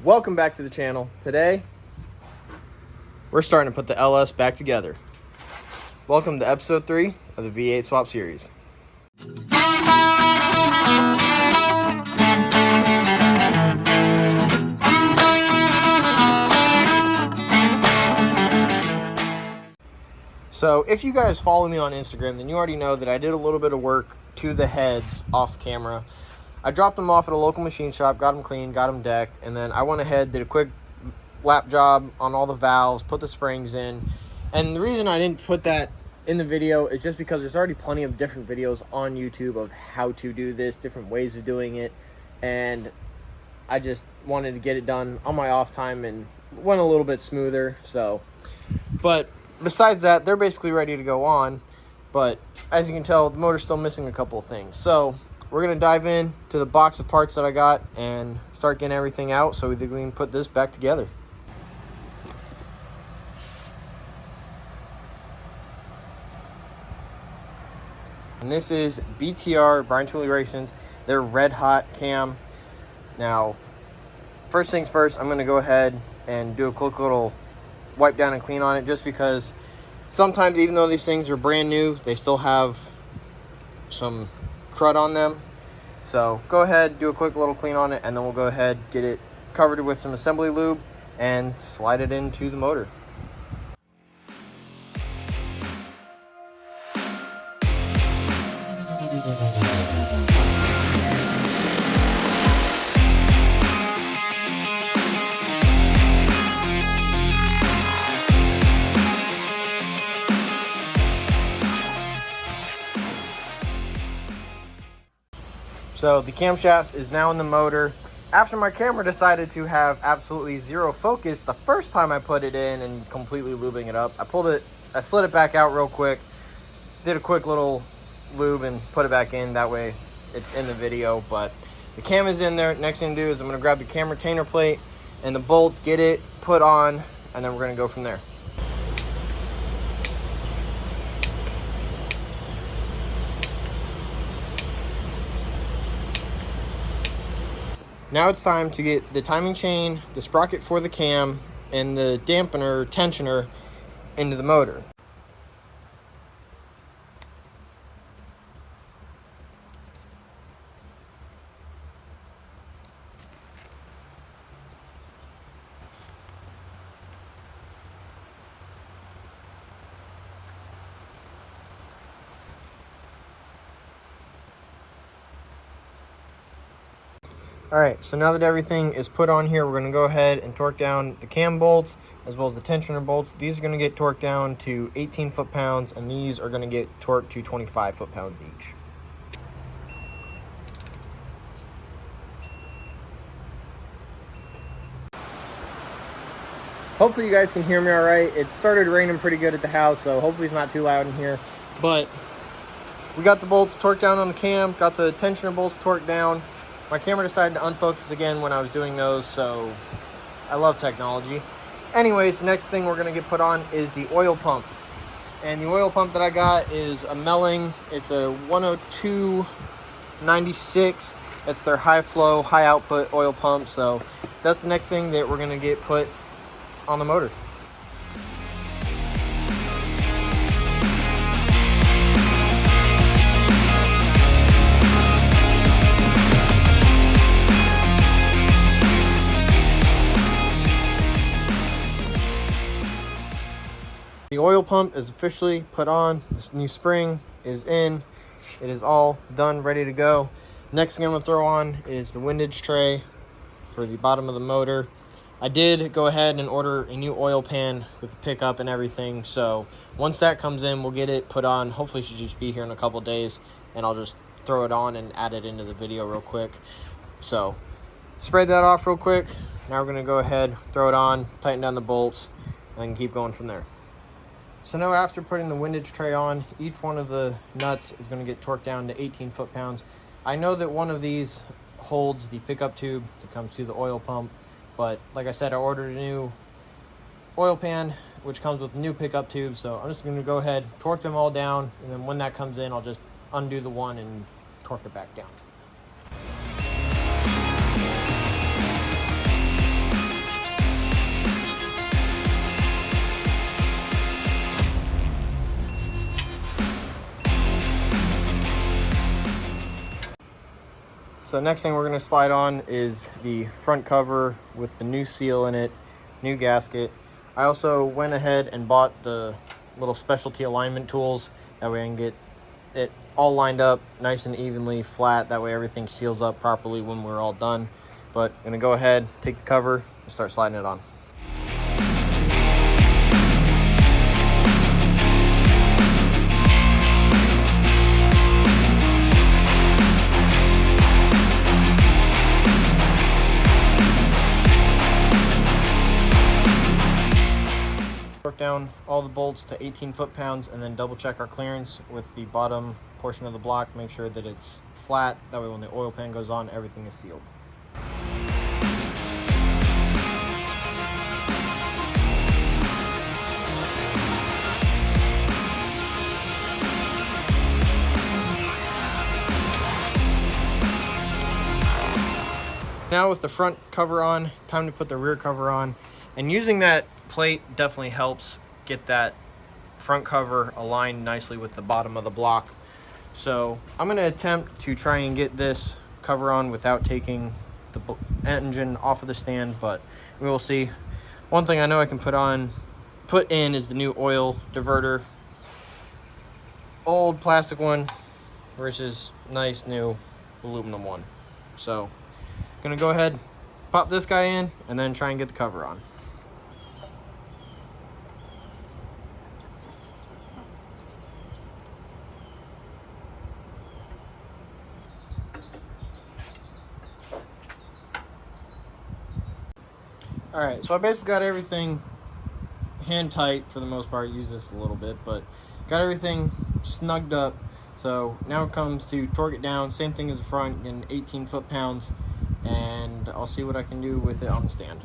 Welcome back to the channel. Today, we're starting to put the LS back together. Welcome to episode 3 of the V8 swap series. So if you guys follow me on Instagram, then you already know that I did a little bit of work to the heads off camera. I dropped them off at a local machine shop, got them cleaned, got them decked, and then I went ahead, did a quick lap job on all the valves, put the springs in. And the reason I didn't put that in the video is just because there's already plenty of different videos on YouTube of how to do this, different ways of doing it, and I just wanted to get it done on my off time and went a little bit smoother. But besides that, they're basically ready to go on, but as you can tell, the motor's still missing a couple of things. So we're going to dive in to the box of parts that I got and start getting everything out so that we can put this back together. And this is BTR Brian Tooley Racing's. They're red hot cam. Now, first things first, I'm going to go ahead and do a quick little wipe down and clean on it, just because sometimes, even though these things are brand new, they still have some crud on them. So go ahead, do a quick little clean on it, and then we'll go ahead, get it covered with some assembly lube and slide it into the motor. So the camshaft is now in the motor. After my camera decided to have absolutely zero focus the first time I put it in and completely lubing it up, I slid it back out real quick, did a quick little lube and put it back in. That way it's in the video, but the cam is in there. Next thing to do is I'm gonna grab the cam retainer plate and the bolts, get it put on, and then we're gonna go from there. Now it's time to get the timing chain, the sprocket for the cam, and the dampener, tensioner into the motor. Alright, so now that everything is put on here, we're going to go ahead and torque down the cam bolts as well as the tensioner bolts. These are going to get torqued down to 18 foot-pounds, and these are going to get torqued to 25 foot-pounds each. Hopefully you guys can hear me alright. It started raining pretty good at the house, so hopefully it's not too loud in here. But we got the bolts torqued down on the cam, got the tensioner bolts torqued down. My camera decided to unfocus again when I was doing those, so I love technology. Anyways, the next thing we're going to get put on is the oil pump. And the oil pump that I got is a Melling. It's a 102/96. That's their high flow, high output oil pump. So that's the next thing that we're going to get put on the motor. The oil pump is officially put on. This new spring is in. It is all done, ready to go. Next thing I'm going to throw on is the windage tray for the bottom of the motor. I did go ahead and order a new oil pan with a pickup and everything. So once that comes in, we'll get it put on. Hopefully it should just be here in a couple days, and I'll just throw it on and add it into the video real quick. So spread that off real quick. Now we're going to go ahead, throw it on, tighten down the bolts, and then keep going from there. So now after putting the windage tray on, each one of the nuts is going to get torqued down to 18 foot-pounds. I know that one of these holds the pickup tube that comes to the oil pump, but like I said, I ordered a new oil pan, which comes with a new pickup tube, so I'm just going to go ahead, torque them all down, and then when that comes in, I'll just undo the one and torque it back down. So next thing we're going to slide on is the front cover with the new seal in it, new gasket. I also went ahead and bought the little specialty alignment tools. That way I can get it all lined up nice and evenly flat. That way everything seals up properly when we're all done. But I'm going to go ahead, take the cover, and start sliding it on. Work down all the bolts to 18 foot-pounds and then double check our clearance with the bottom portion of the block. Make sure that it's flat. That way when the oil pan goes on, everything is sealed. Now with the front cover on, time to put the rear cover on. And using that plate definitely helps get that front cover aligned nicely with the bottom of the block. So I'm going to attempt to try and get this cover on without taking the engine off of the stand, but we will see. One thing I know I can put in is the new oil diverter. Old plastic one versus nice new aluminum one. So I'm going to go ahead, pop this guy in, and then try and get the cover on. Alright, so I basically got everything hand tight for the most part. Use this a little bit, but got everything snugged up. So now it comes to torque it down. Same thing as the front, getting 18 foot-pounds, and I'll see what I can do with it on the stand.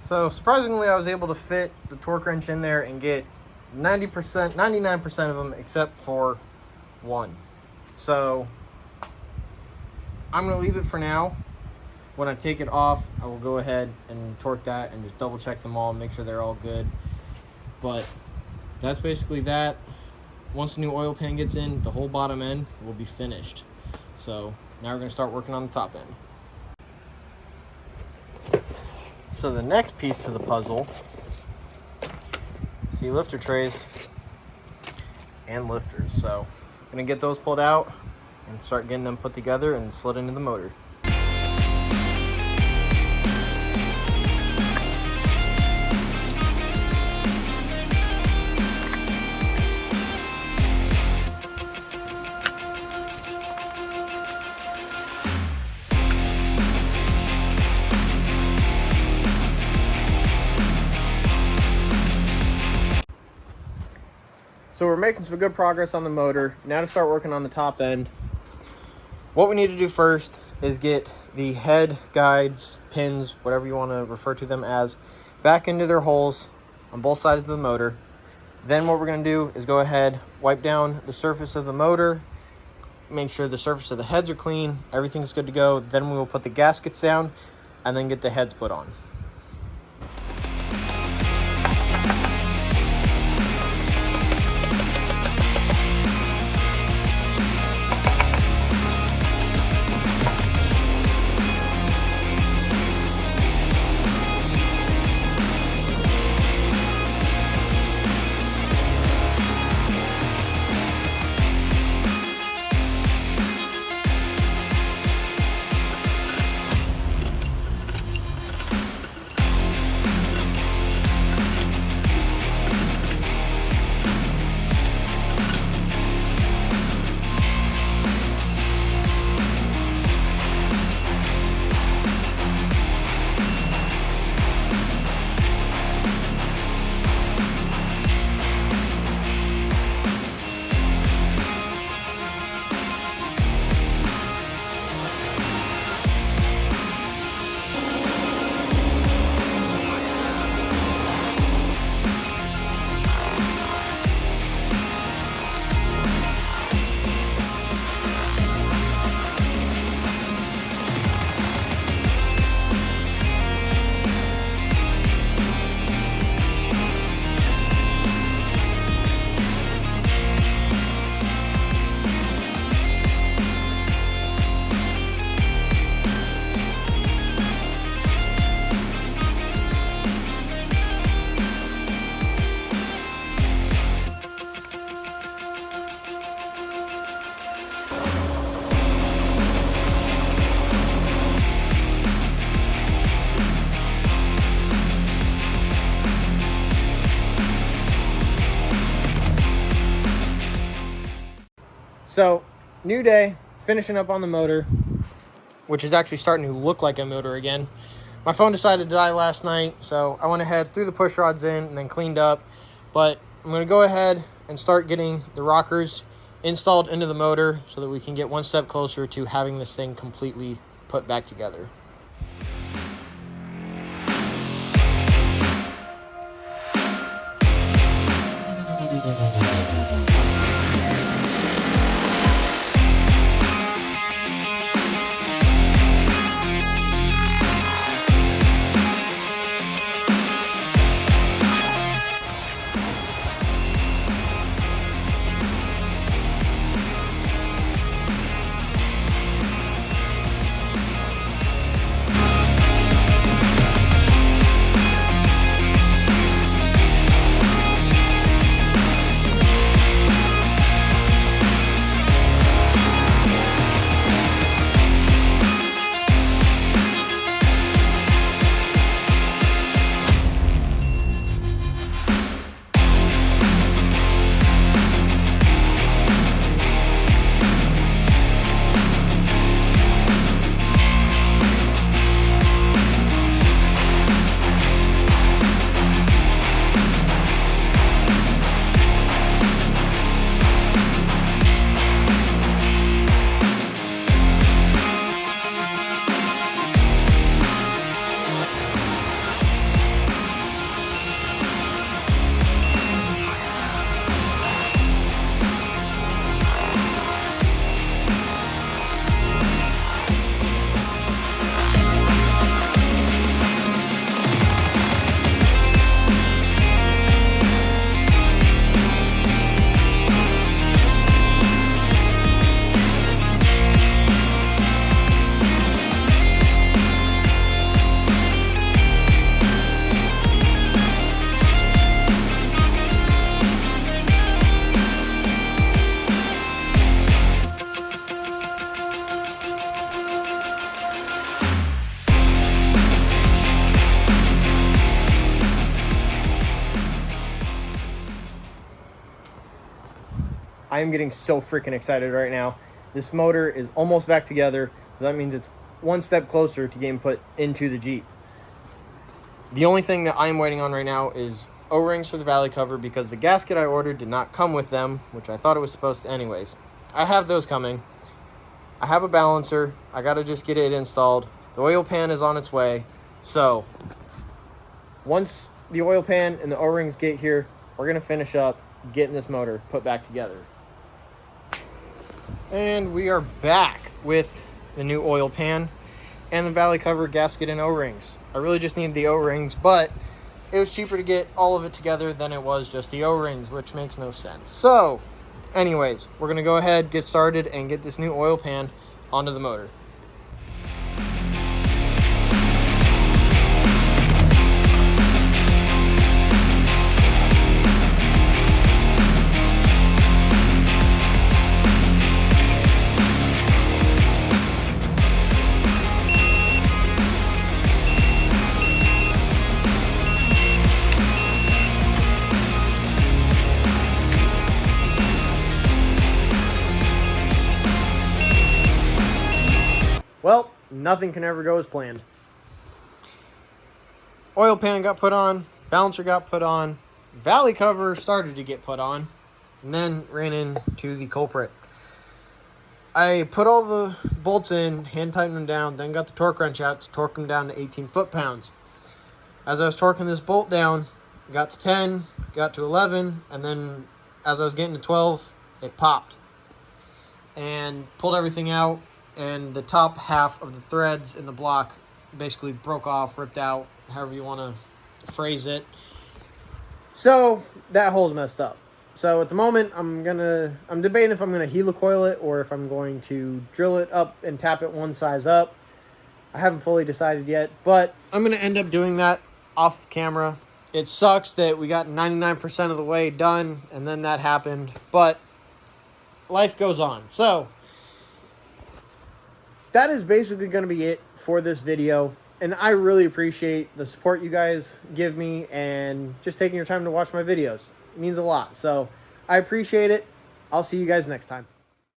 So surprisingly, I was able to fit the torque wrench in there and get 90%, 99% of them except for one. So I'm going to leave it for now. When I take it off, I will go ahead and torque that and just double check them all and make sure they're all good. But that's basically that. Once the new oil pan gets in, the whole bottom end will be finished. So now we're going to start working on the top end. So the next piece to the puzzle, see lifter trays and lifters. So I'm going to get those pulled out and start getting them put together and slid into the motor. So we're making some good progress on the motor. Now to start working on the top end. What we need to do first is get the head, guides, pins, whatever you want to refer to them as, back into their holes on both sides of the motor. Then what we're going to do is go ahead, wipe down the surface of the motor, make sure the surface of the heads are clean, everything's good to go. Then we will put the gaskets down and then get the heads put on. So, new day, finishing up on the motor, which is actually starting to look like a motor again. My phone decided to die last night, so I went ahead, threw the push rods in, and then cleaned up. But I'm going to go ahead and start getting the rockers installed into the motor so that we can get one step closer to having this thing completely put back together. I am getting so freaking excited right now. This motor is almost back together. So that means it's one step closer to getting put into the Jeep. The only thing that I'm waiting on right now is O-rings for the valley cover because the gasket I ordered did not come with them, which I thought it was supposed to anyways. I have those coming. I have a balancer. I got to just get it installed. The oil pan is on its way. So once the oil pan and the O-rings get here, we're going to finish up getting this motor put back together. And we are back with the new oil pan and the valley cover gasket and O-rings. I really just needed the O-rings, but it was cheaper to get all of it together than it was just the O-rings, which makes no sense. So, anyways, we're going to go ahead, get started, and get this new oil pan onto the motor. Well, nothing can ever go as planned. Oil pan got put on, balancer got put on, valley cover started to get put on, and then ran into the culprit. I put all the bolts in, hand tightened them down, then got the torque wrench out to torque them down to 18 foot-pounds. As I was torquing this bolt down, got to 10, got to 11, and then as I was getting to 12, it popped. And pulled everything out, and the top half of the threads in the block basically broke off, ripped out, however you want to phrase it. So that hole's messed up. So at the moment, I'm debating if I'm gonna helicoil it or if I'm going to drill it up and tap it one size up. I haven't fully decided yet, but I'm gonna end up doing that off camera. It sucks that we got 99% of the way done and then that happened, but life goes on. So that is basically going to be it for this video. And I really appreciate the support you guys give me and just taking your time to watch my videos. It means a lot. So I appreciate it. I'll see you guys next time.